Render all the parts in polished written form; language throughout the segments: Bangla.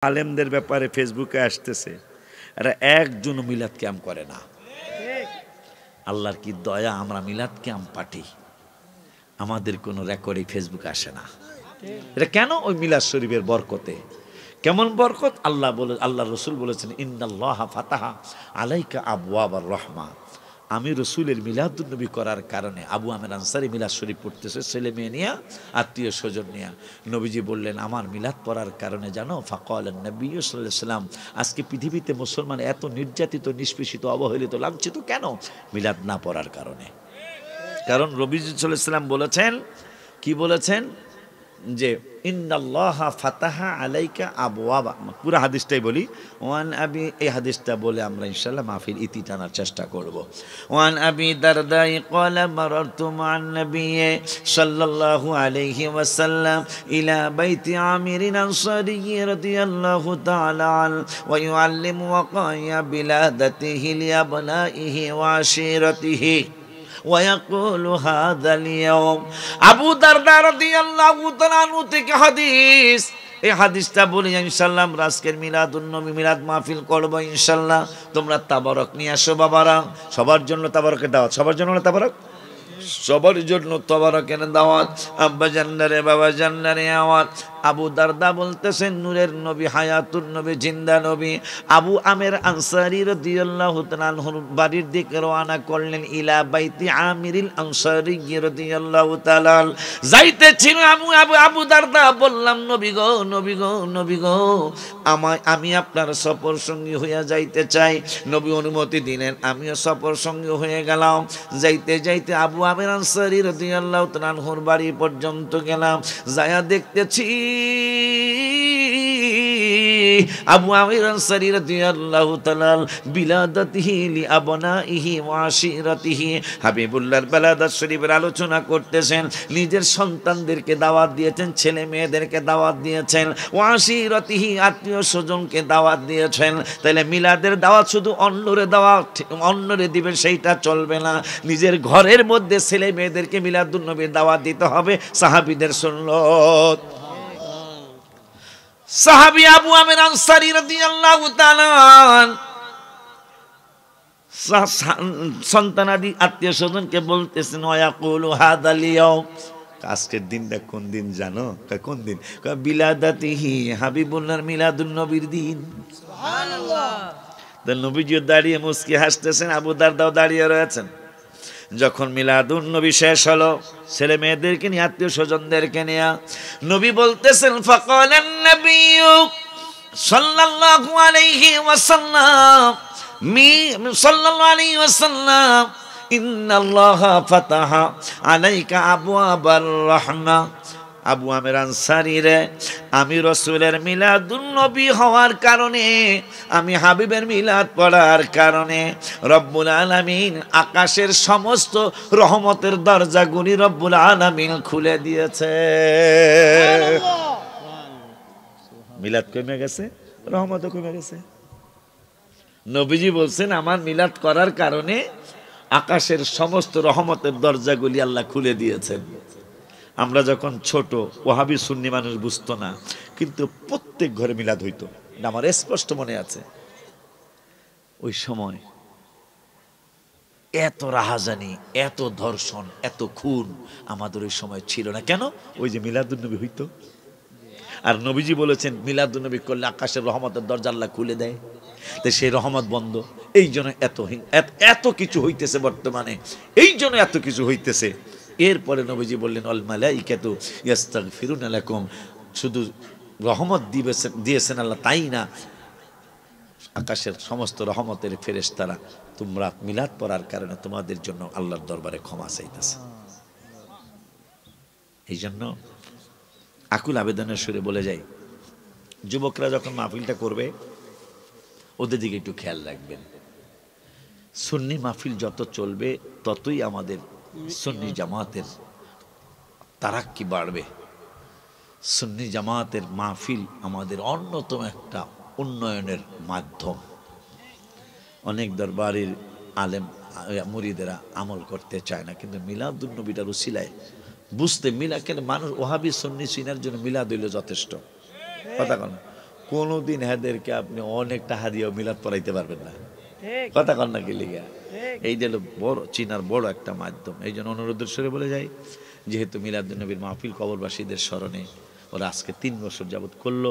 আলেমদের ব্যাপারে ফেসবুকে আসতেছে, এরা একজন মিলাদ ক্যাম্প করে না। আল্লাহর কি দয়া, আমরা মিলাদ ক্যাম্প পাঠি, আমাদের কোনো রেকর্ডে ফেসবুকে আসে না। এটা কেন? ওই মিলাদ শরীফের বরকতে। কেমন বরকত? আল্লাহ রসুল বলেছেন, ইন্নাল্লাহা ফাতাহা আলাইকা আবওয়াবার রহমা। আমি রসুলের মিলাদুন্নবী করার কারণে আবু আমের আনসারি মিলাদ শরীফ পড়তেছে, ছেলে মেয়ে নিয়ে, আত্মীয় স্বজন নিয়ে। নবীজি বললেন, আমার মিলাদ পড়ার কারণে জানো, ফাকাল নবী সাল্লাল্লাহু আলাইহি ওয়াসাল্লাম, আজকে পৃথিবীতে মুসলমান এত নির্যাতিত, নিষ্পেষিত, অবহেলিত, লাঞ্ছিত কেন? মিলাদ না পড়ার কারণে। কারণ নবীজি সাল্লাল্লাহু আলাইহি ওয়াসাল্লাম বলেছেন, কি বলেছেন? যে ইন্নাল্লাহা ফাতাহা আলাইকা আবওয়াবা। পুরো হাদিসটাই বলি। ওয়ান আবি, এই হাদিসটা বলে আমরা ইনশাআল্লাহ মাহফিল ইতি টানার চেষ্টা করব। ওয়ান আবি দারদাই ক্বালা মারারতু মান নবী সাল্লাল্লাহু আলাইহি ওয়াসাল্লাম ইলা বাইতি আমির আনসারী রাদিয়াল্লাহু তাআলা আন ওয়া ইউআল্লিমু ওয়াকায়া বিলাদাতিহি লিআবনাইহি ওয়া আশিরাতিহি ويقول هذا اليوم আবু দারদা রাদিয়াল্লাহু তাআলা আনহু থেকে হাদিস। এই হাদিসটা বলি ইনশাআল্লাহ আমরা আজকের মিলাদুন নবী মিলাদ মাহফিল করব ইনশাআল্লাহ। তোমরা তাবারক নিয়ে আসো বাবারা, সবার জন্য তাবারকের দাওয়াত, সবার জন্য তাবারক, সবার জন্য তাবারকের দাওয়াত। আব্বা জান্নারে, বাবা জান্নারে আওয়াজ। আবু দারদা বলতেছেন, নূরের নবী, হায়াতুন নবী, জিন্দা নবী আবু আমের আনসারী রাদিয়াল্লাহু তাআলা আনহুর বাড়ির দিকে রওনা করলেন। ইলা বাইতি আমিরিল আনসারী রাদিয়াল্লাহু তাআলা। যাইতেছিল আবু দারদা। বললাম, নবী গো, নবী গো, নবী গো, আমি আপনার সফর সঙ্গী হইয়া যাইতে চাই। নবী অনুমতি দিলেন, আমিও সফর সঙ্গী হয়ে গেলাম। যাইতে যাইতে আবু আমের আনসারী রাদিয়াল্লাহু তাআলা আনহুর বাড়ি পর্যন্ত গেলাম। যায়া দেখতেছি আবু আমির আনসারী রাদিয়াল্লাহু তাআলা বিলাদাতিহি লিআবনাইহি ওয়া আশিরাতিহি, হাবিবুল্লাহর বিলাদাত শরীফের আলোচনা করতেছেন। নিজের সন্তানদেরকে দাওয়াত দিয়েছেন, ছেলে মেয়েদেরকে দাওয়াত দিয়েছেন, ওয়া আশিরাতিহি আত্মীয় স্বজনকে দাওয়াত দিয়েছেন। তাহলে মিলাদের দাওয়াত শুধু অন্যরে দাওয়াত, অন্যরে দিবেন সেইটা চলবে না। নিজের ঘরের মধ্যে ছেলে মেয়েদেরকে মিলাদুন নবীর দাওয়াত দিতে হবে। সাহাবীদের সুন্নাত। সাহাবী আবু আমির আনসারী রাদিয়াল্লাহু তাআলা সন্তানাদি আত্মীয় স্বজনকে বলতেছেন, ওয়ায়াকুলু হাদাল ইয়াউম, আজকের দিনটা কোন দিন জানো? কোন দিন? বিলাদাতিহি, হাবিবুল্লাহর মিলাদুন নবীর দিন। সুবহানাল্লাহ। তো নবীজিও দাঁড়িয়ে মুস্কি হাসতেছেন, আবু দারদাও দাঁড়িয়ে রয়েছেন। যখন মিলাদুন নবী শেষ হলো, ছেলে মেয়েদেরকে নিয়ে, আত্মীয় স্বজনদেরকে নিয়ে, নবী বলতেছেন, ফাকালান নবী সাল্লাল্লাহু আলাইহি ওয়াসাল্লাম ইন্নাল্লাহা ফাতাহা আলাইকা আবওয়াবার রাহমা। আবু আমের আনসারী রে, আমি রসুলের মিলাদুন নবী হওয়ার কারণে, আমি হাবিবের মিলাদ পড়ার কারণে রব্বুল আলামিন আকাশের সমস্ত রহমতের দরজাগুলি রব্বুল আলামিন খুলে দিয়েছে। মিলাদ কমে গেছে, রহমতও কমে গেছে। নবীজি বলছেন, আমার মিলাদ করার কারণে আকাশের সমস্ত রহমতের দরজাগুলি আল্লাহ খুলে দিয়েছেন। আমরা যখন ছোট, ওয়াহাবি সুন্নি মানুষ বুঝতো না, কিন্তু প্রত্যেক ঘরে মিলাদ হইতো। আমার স্পষ্ট মনে আছে, ওই সময় এত রাহাজানি, এত ধর্ষণ, এত খুন আমাদের ওই সময় ছিল না। কেন? ওই যে মিলাদুন নবী হইতো। আর নবীজি বলেছেন, মিলাদুন নবী করলে আকাশের রহমতের দরজা আল্লাহ খুলে দেয়। তো সেই রহমত বন্ধ, এই জন্য এত কিছু হইতেছে বর্তমানে, এই জন্য এত কিছু হইতেছে। এরপরে নবীজি বললেন, আল মালাইকাতু ইস্তাগফিরুনা লাকুম, শুধু রহমত দিয়েছেন আল্লাহ তাই না, আকাশের সমস্ত রহমতের ফেরেশতারা তোমরা মিলাদ পড়ার কারণে তোমাদের জন্য আল্লাহর দরবারে ক্ষমা চাইতেছে। এই জন্য আকুল আবেদনের সুরে বলে যাই, যুবকরা যখন মাহফিলটা করবে ওদের দিকে একটু খেয়াল রাখবেন। সুন্নি মাহফিল যত চলবে ততই আমাদের সুন্নি জামাতের তারাক্কি বাড়বে। সুন্নি জামাতের মাহফিল আমাদের অন্যতম একটা উন্নয়নের মাধ্যম। অনেক দরবারের আলেম মুরিদেরা আমল করতে চায় না, কিন্তু মিলাদুন নবীটার উসিলায় বুঝতে মিলা কেন মানুষ ওয়াহাবি সুন্নি চিনার জন্য মিলাদ হইল যথেষ্ট। কথা বলেন, কোনোদিন এদেরকে আপনি অনেক টাকা দিয়েও মিলাদ পড়াইতে পারবেন না। কথা কন না কি লিগা? এই যে বড় চীনার বড় একটা মাধ্যম। এই জন্য অনুরোধের সরে বলে যাই, যেহেতু মিলাদুন্নবীর মাহফিল কবরবাসীদের স্মরণে ওরা আজকে 3 বছর যাবৎ করলো,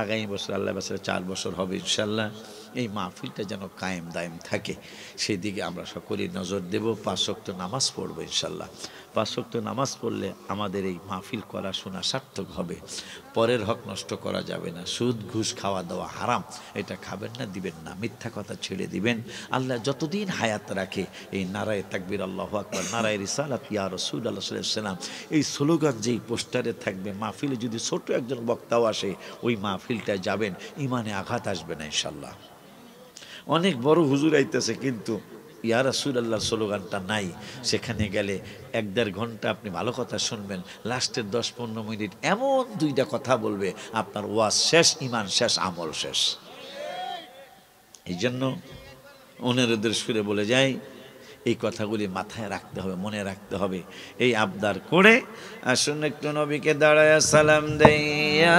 আগামী বছর আল্লাহ বাসারে 4 বছর হবে ইনশাল্লাহ। এই মাহফিলটা যেন কায়েম দায়েম থাকে, সেই দিকে আমরা সকলেই নজর দেব। 5 ওয়াক্ত নামাজ পড়বো ইনশাল্লাহ। 5 ওয়াক্ত নামাজ পড়লে আমাদের এই মাহফিল করা শোনা সার্থক হবে। পরের হক নষ্ট করা যাবে না। সুদ ঘুষ খাওয়া দাওয়া হারাম, এটা খাবেন না, দিবেন না। মিথ্যা কথা ছেড়ে দিবেন। আল্লাহ যতদিন হায়াত রাখে এই নারায়ে তাকবীর আল্লাহু আকবার, নারায়ে রিসালাত ইয়া রাসূলুল্লাহ সাল্লাল্লাহু আলাইহি ওয়াসাল্লাম, এই স্লোগান যেই পোস্টারে থাকবে, মাহফিলে যদি ছোট একজন বক্তাও আসে ওই মাহফিলটায় যাবেন, ইমানে আঘাত আসবে না ইনশাল্লাহ। অনেক বড় হুজুর আইতেছে কিন্তু ইয়া রাসূলুল্লাহর স্লোগানটা নাই। সেখানে গেলে 1-1.5 ঘন্টা আপনি ভালো কথা শুনবেন, লাস্টের 10-15 মিনিট এমন 2টা কথা বলবে, আপনার ওয়াজ শেষ, ইমান শেষ, আমল শেষ। এই জন্য অনুরোধের সুরে বলে যাই, এই কথাগুলি মাথায় রাখতে হবে, মনে রাখতে হবে। এই আবদার করে আসুন একটু নবীকে দাঁড়ায় সালাম দেইয়া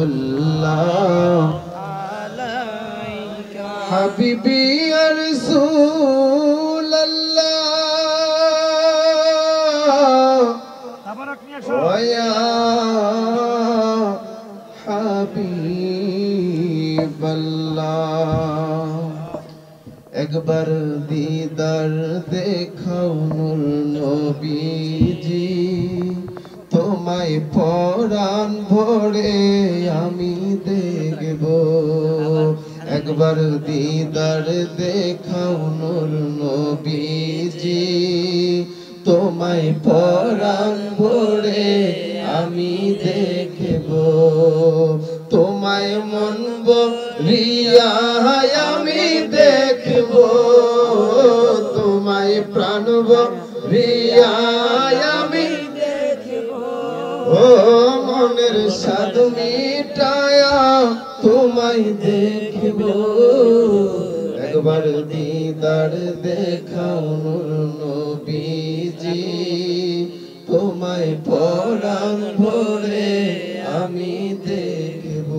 সালাওয়াতুল্লাহ আলাইকা হাবিবি ইয়া রাসূলুল্লাহ ওয়া ইয়া হাবিবাল্লাহ। একবার দিদার দেখাও নূর নবীজি, তোমায় পরাণ ভরে আমি দেখব। একবার দিদার দেখাও নূর নবীজি, তোমায় পরাণ ভরে আমি দেখব। তোমায় মন ভরিয়া আমি দেখব, তোমায় প্রাণ ভরিয়া আমি দেখব। ও মনের স্বাদ মিটায়া তোমায় দেখব। একবার দিদার দেখাও নূর নবীজি, তোমায় পরাণ ভরে আমি দেখব।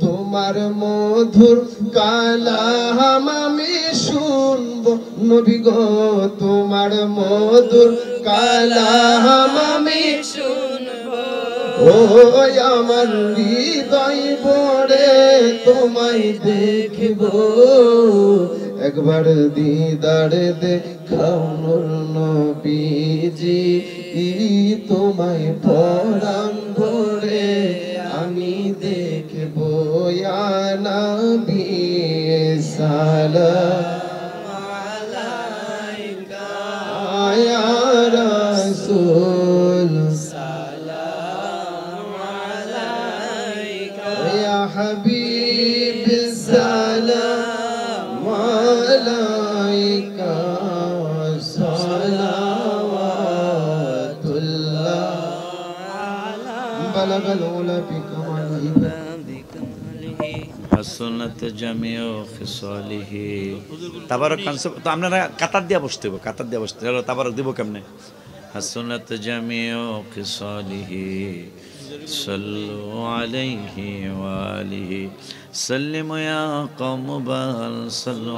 তোমার মধুর কালাম আমি শুনব নবী গো, তোমার মধুর কালাম আমি শুনব। ও আমার হৃদয় ভরে তোমায় দেখব। একবার দিদার দেখাও নূর নবীজি, তোমায় পরাণ ভরে আমি দেখব। ইয়া নবী সালাম আলাইকা, ইয়া রাসূল সালাম আলাইকা, ইয়া হাবিব সালাম আলাইকা। সালাওয়াতুল্লাহ বালাগাল উলা বিকামালিহি হাসনাত জামিউ খিসালিহি। তাবারক কনসেপ্ট তো আপনারা কাতার দিয়া বসতে হবে, কাতার দিয়া বসতে হবে। তাবারক দিব কেমনে? হাসনাত জামিউ খিসালিহি সাল্লু আলাইহি ওয়া আলিহি সাল্লিমু ইয়া কওম বাল সাল্লু